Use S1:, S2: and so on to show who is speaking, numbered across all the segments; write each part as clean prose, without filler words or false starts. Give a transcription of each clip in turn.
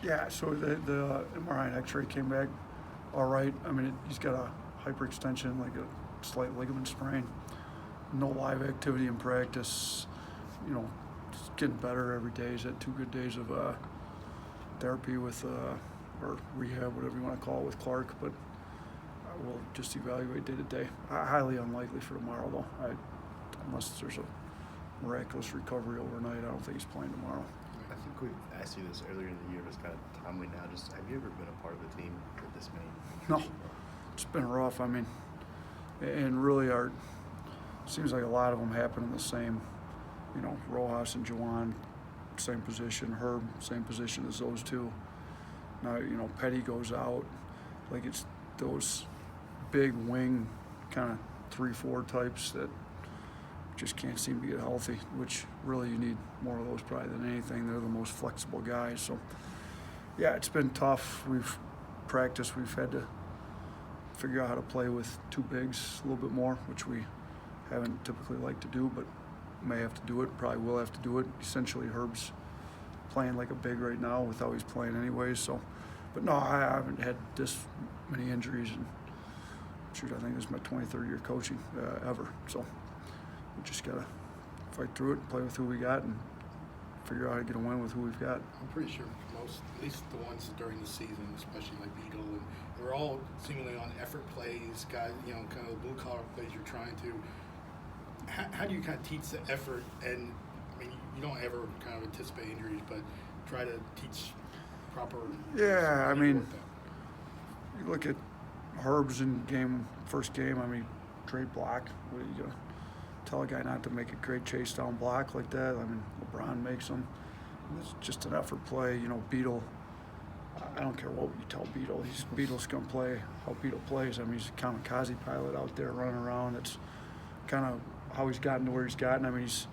S1: Yeah, so the MRI and X-ray came back all right. I mean, he's got a hyperextension, like a slight ligament sprain. No live activity in practice. You know, just getting better every day. He's had 2 good days of therapy with, or rehab, whatever you want to call it, with Clark. But we'll just evaluate day to day. Highly unlikely for tomorrow, though. Unless there's a miraculous recovery overnight, I don't think he's playing tomorrow.
S2: I think we've asked you this earlier in the year, but it's kind of timely now. Just have you ever been a part of a team with this many injuries?
S1: No, it's been rough. I mean, and really, seems like a lot of them happen in the same. You know, Rojas and Juwan, same position. Herb, same position as those two. Now, you know, Petty goes out. Like, it's those big wing kind of 3-4 types that just can't seem to get healthy, which really you need more of those probably than anything. They're the most flexible guys. So, yeah, it's been tough. We've practiced. We've had to figure out how to play with 2 bigs a little bit more, which we haven't typically liked to do, but may have to do it. Probably will have to do it. Essentially, Herb's playing like a big right now with how he's playing anyways. So, but no, I haven't had this many injuries. And shoot, I think this is my 23rd year coaching ever. So we just got to fight through it, play with who we got, and figure out how to get a win with who we've got.
S3: I'm pretty sure most, at least the ones during the season, especially like Beetle, and we're all seemingly on effort plays, guys, you know, kind of the blue collar plays you're trying to. How do you kind of teach the effort? And I mean, you don't ever kind of anticipate injuries, but try to teach proper.
S1: Yeah, I mean, you look at Herb's in first game. I mean, great block. What are you gonna tell a guy not to make a great chase down block like that? I mean, LeBron makes them. It's just an effort play. You know, Beetle. I don't care what you tell Beetle. Beetle's gonna play how Beetle plays. I mean, he's a kamikaze pilot out there running around. It's kind of how he's gotten to where he's gotten. I mean, he's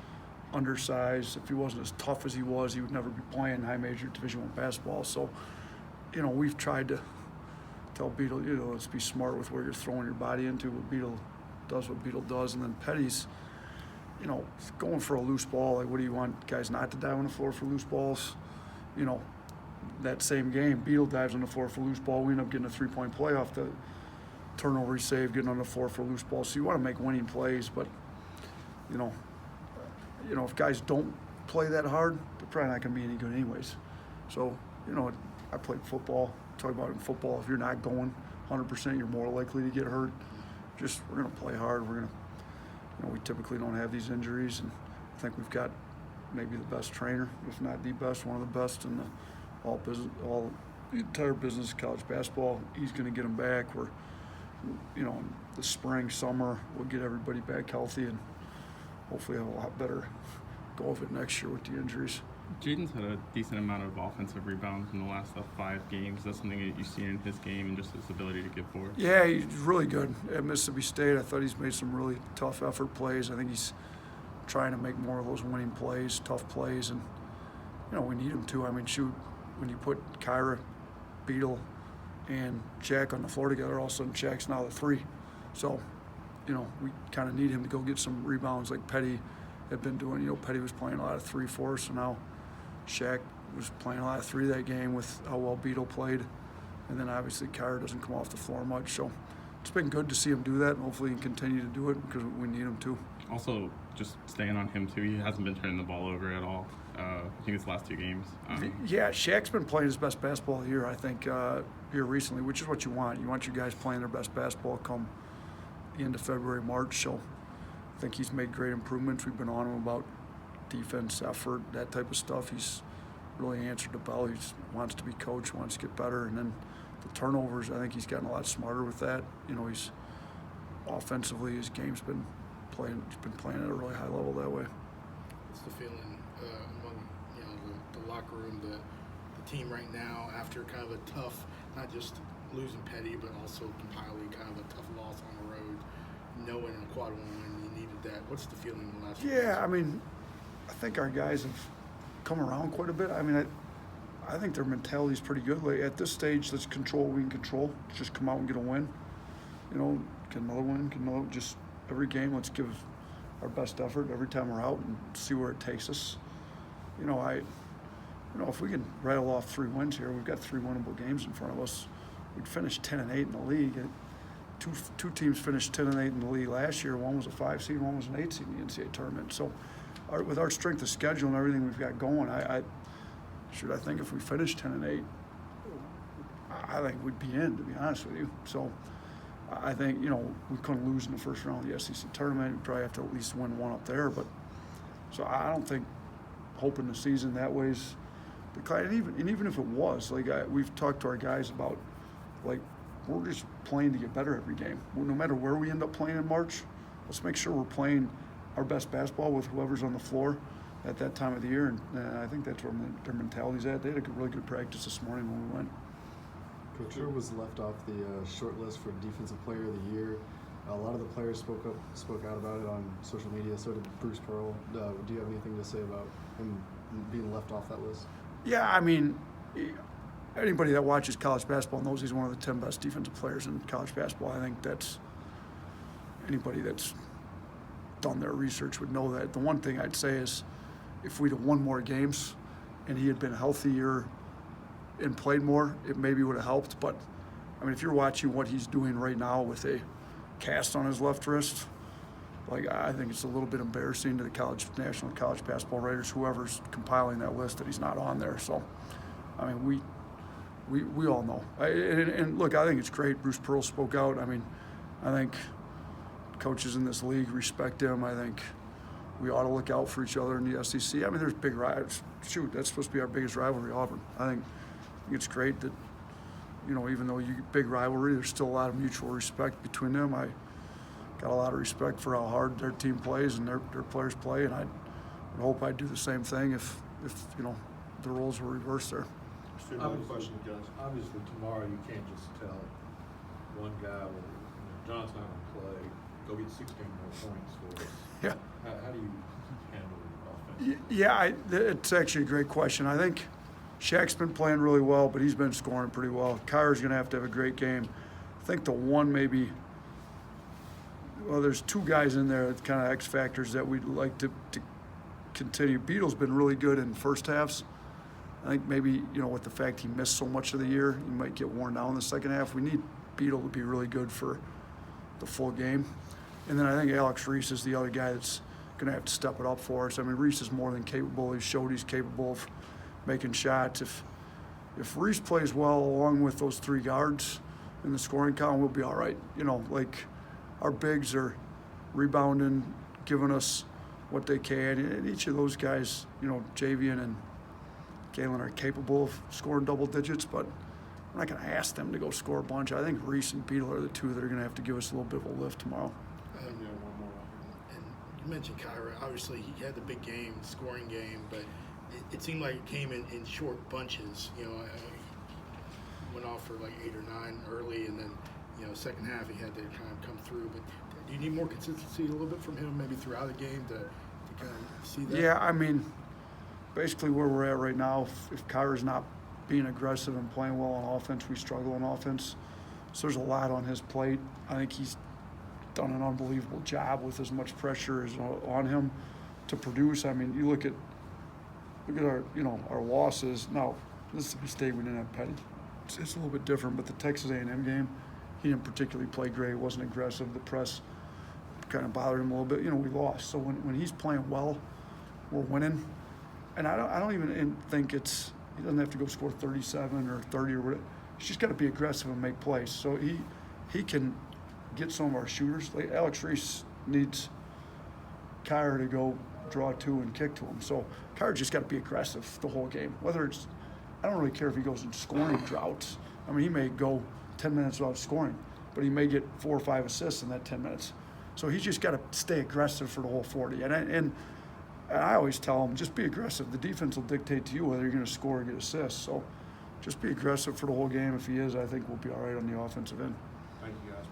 S1: undersized. If he wasn't as tough as he was, he would never be playing high major Division I basketball. So, you know, we've tried to tell Beetle, you know, let's be smart with where you're throwing your body into. What Beetle does. And then Petty's, you know, going for a loose ball. Like, what do you want guys not to dive on the floor for loose balls? You know, that same game, Beetle dives on the floor for loose ball. We end up getting a 3-point play off the turnover he saved, getting on the floor for loose ball. So you want to make winning plays, but you know, if guys don't play that hard, they're probably not going to be any good anyways. So, you know, I played football. Talk about in football, if you're not going 100%, you're more likely to get hurt. We're going to play hard. We're going to, you know, we typically don't have these injuries, and I think we've got maybe the best trainer, if not the best, one of the best in the entire business of college basketball. He's going to get them back. We're, you know, in the spring, summer, we'll get everybody back healthy and hopefully have a lot better go of it next year with the injuries.
S4: Jaden's had a decent amount of offensive rebounds in the last 5 games. Is that something that you've seen in his game and just his ability to get forward?
S1: Yeah, he's really good at Mississippi State. I thought he's made some really tough effort plays. I think he's trying to make more of those winning plays, tough plays, and you know, we need him to. I mean, shoot, when you put Kyra, Beetle, and Jack on the floor together, all of a sudden Jack's now the 3. So, you know, we kind of need him to go get some rebounds like Petty had been doing. You know, Petty was playing a lot of 3-4, so now Shaq was playing a lot of 3 that game with how well Beetle played. And then obviously Kyra doesn't come off the floor much. So it's been good to see him do that, and hopefully he can continue to do it because we need him to.
S4: Also, just staying on him too, he hasn't been turning the ball over at all. I think his last 2 games.
S1: Yeah, Shaq's been playing his best basketball here, I think, here recently, which is what you want. You want your guys playing their best basketball come the end of February, March. So I think he's made great improvements. We've been on him about defense, effort, that type of stuff. He's really answered the bell. He wants to be coached, wants to get better. And then the turnovers, I think he's gotten a lot smarter with that. You know, he's offensively, his game's been playing. He's been playing at a really high level that way.
S3: What's the feeling among, you know, the locker room, the team right now after kind of a tough, not just losing Petty, but also compiling kind of a tough loss on the road, knowing in a quad one when you needed that? What's the feeling in the last?
S1: Yeah, I mean, I think our guys have come around quite a bit. I mean, I think their mentality is pretty good. Like, at this stage, let's control what we can control. Let's just come out and get a win. You know, get another win, just every game, let's give our best effort every time we're out and see where it takes us. You know, if we can rattle off 3 wins here, we've got 3 winnable games in front of us. We'd finish 10-8 in the league. Two teams finished 10-8 in the league last year. One was a 5 seed, one was an 8 seed in the NCAA tournament. So, with our strength of schedule and everything we've got going, I think if we finish 10-8, I think we'd be in, to be honest with you. So, I think we couldn't lose in the first round of the SEC tournament. We'd probably have to at least win one up there. But so I don't think hoping the season that way is the kind. And even if it was, like we've talked to our guys about, like, we're just playing to get better every game. No matter where we end up playing in March, let's make sure we're playing our best basketball with whoever's on the floor at that time of the year. And I think that's where their mentality's at. They had a really good practice this morning when we went.
S5: Coach Herb was left off the short list for Defensive Player of the Year. A lot of the players spoke out about it on social media. So did Bruce Pearl. Do you have anything to say about him being left off that list?
S1: Yeah, I mean, anybody that watches college basketball knows he's one of the 10 best defensive players in college basketball. I think that's anybody that's done their research would know that. The one thing I'd say is if we'd have won more games and he had been healthier and played more, it maybe would have helped. But, I mean, if you're watching what he's doing right now with a cast on his left wrist, like, I think it's a little bit embarrassing to the National College Basketball writers, whoever's compiling that list, that he's not on there. So, I mean, we all know. And look, I think it's great. Bruce Pearl spoke out. I mean, I think coaches in this league respect him. I think we ought to look out for each other in the SEC. I mean, there's big rivals. Shoot, that's supposed to be our biggest rivalry, Auburn. I think it's great that, even though big rivalry, there's still a lot of mutual respect between them. I got a lot of respect for how hard their team plays and their players play, and I would hope I'd do the same thing if the roles were reversed there.
S6: I have a question, guys. Obviously, tomorrow you can't just tell one guy, well, John's not going to play. Go get 16 more points for us.
S1: Yeah.
S6: How do you handle the offense?
S1: Yeah, it's actually a great question. I think Shaq's been playing really well, but he's been scoring pretty well. Kyra's going to have a great game. I think the one maybe, well, there's 2 guys in there, kind of X factors that we'd like to continue. Beadle's been really good in first halves. I think maybe, with the fact he missed so much of the year, he might get worn down in the second half. We need Beadle to be really good for the full game. And then I think Alex Reese is the other guy that's going to have to step it up for us. I mean, Reese is more than capable. He showed he's capable of making shots. If Reese plays well along with those 3 guards in the scoring column, we'll be all right. Like, our bigs are rebounding, giving us what they can. And each of those guys, Javian and Galen are capable of scoring double digits, but I'm not going to ask them to go score a bunch. I think Reese and Beadle are the 2 that are going to have to give us a little bit of a lift tomorrow.
S3: One more. And you mentioned Kyra. Obviously, he had the big game, scoring game, but it seemed like it came in short bunches. He went off for like 8 or 9 early, and then second half he had to kind of come through. But do you need more consistency a little bit from him, maybe throughout the game, to kind of see that?
S1: Yeah, I mean, basically where we're at right now, if Kyra's not being aggressive and playing well on offense, we struggle on offense. So there's a lot on his plate. I think he's done an unbelievable job with as much pressure as on him to produce. I mean, you look at our our losses. Now, this is a mistake we didn't have Petty. It's a little bit different, but the Texas A&M game, he didn't particularly play great. He wasn't aggressive. The press kind of bothered him a little bit. We lost. So when he's playing well, we're winning. And I don't even think he doesn't have to go score 37 or 30 or whatever. He's just got to be aggressive and make plays. So he can get some of our shooters. Like Alex Reese needs Kyra to go draw 2 and kick to him. So Kyra just got to be aggressive the whole game. I don't really care if he goes in scoring droughts. I mean, he may go 10 minutes without scoring, but he may get 4 or 5 assists in that 10 minutes. So he's just got to stay aggressive for the whole 40. And I always tell him, just be aggressive. The defense will dictate to you whether you're going to score or get assists. So just be aggressive for the whole game. If he is, I think we'll be all right on the offensive end.
S6: Thank you, guys.